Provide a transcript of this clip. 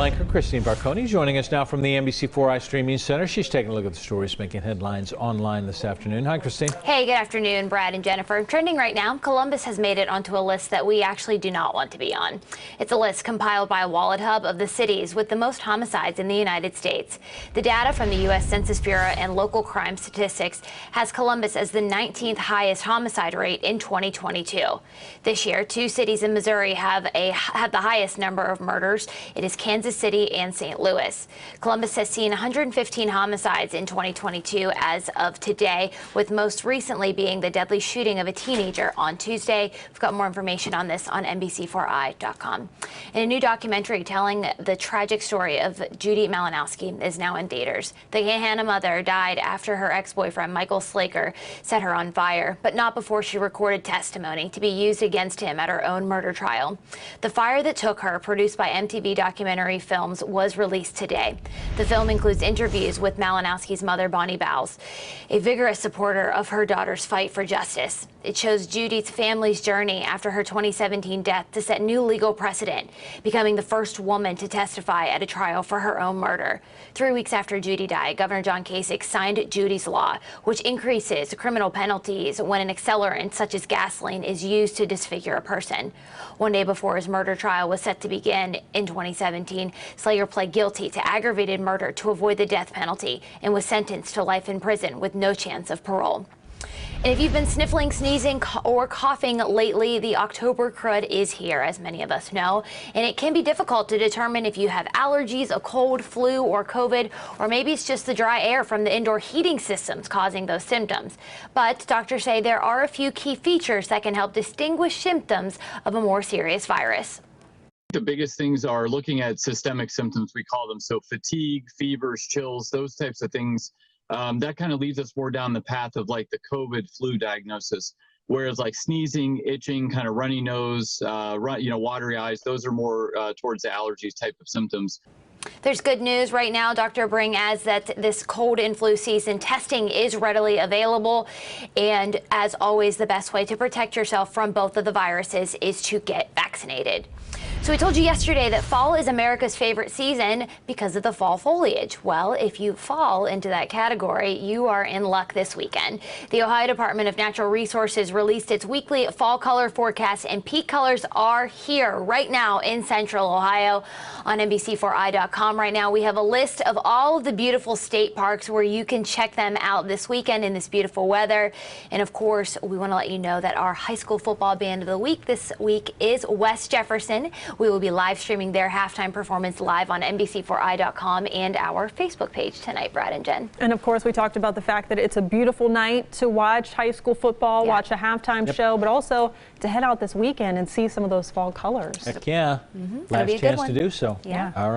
anchor Christine Barconi joining us now from the NBC4i Streaming Center. She's taking a look at the stories making headlines online this afternoon. Hi, Christine. Hey, good afternoon, Brad and Jennifer. Trending right now, Columbus has made it onto a list that we actually do not want to be on. It's a list compiled by WalletHub of the cities with the most homicides in the United States. The data from the U.S. Census Bureau and local crime statistics has Columbus as the 19th highest homicide rate in 2022. This year, two cities in Missouri have the highest number of murders. It is Kansas City and St. Louis. Columbus has seen 115 homicides in 2022 as of today, with most recently being the deadly shooting of a teenager on Tuesday. We've got more information on this on NBC4i.com. And a new documentary telling the tragic story of Judy Malinowski is now in theaters. The Gahanna mother died after her ex-boyfriend Michael Slaker set her on fire, but not before she recorded testimony to be used against him at her own murder trial. The Fire That Took Her, produced by MTV Documentary Films, was released today. The film includes interviews with Malinowski's mother, Bonnie Bowles, a vigorous supporter of her daughter's fight for justice. It shows Judy's family's journey after her 2017 death to set new legal precedent, becoming the first woman to testify at a trial for her own murder. 3 weeks after Judy died, Governor John Kasich signed Judy's Law, which increases criminal penalties when an accelerant such as gasoline is used to disfigure a person. One day before his murder trial was set to begin in 2017, Slayer pled guilty to aggravated murder to avoid the death penalty and was sentenced to life in prison with no chance of parole. And if you've been sniffling, sneezing, or coughing lately, the October crud is here, as many of us know, and it can be difficult to determine if you have allergies, a cold, flu, or COVID, or maybe it's just the dry air from the indoor heating systems causing those symptoms. But doctors say there are a few key features that can help distinguish symptoms of a more serious virus. The biggest things are looking at systemic symptoms, we call them, so fatigue, fevers, chills, those types of things. That kind of leads us more down the path of like the COVID flu diagnosis, whereas like sneezing, itching, kind of runny nose, watery eyes, those are more towards the allergies type of symptoms. There's good news right now. Dr. Bring adds that this cold and flu season testing is readily available. And as always, the best way to protect yourself from both of the viruses is to get vaccinated. So we told you yesterday that fall is America's favorite season because of the fall foliage. Well, if you fall into that category, you are in luck this weekend. The Ohio Department of Natural Resources released its weekly fall color forecast, and peak colors are here right now in Central Ohio. On NBC4i.com right now, we have a list of all of the beautiful state parks where you can check them out this weekend in this beautiful weather. And of course, we want to let you know that our high school football band of the week this week is West Jefferson. We will be live streaming their halftime performance live on NBC4i.com and our Facebook page tonight, Brad and Jen. And of course, we talked about the fact that it's a beautiful night to watch high school football, watch a halftime show, but also to head out this weekend and see some of those fall colors. Heck yeah. Last chance to do so. Yeah. All right.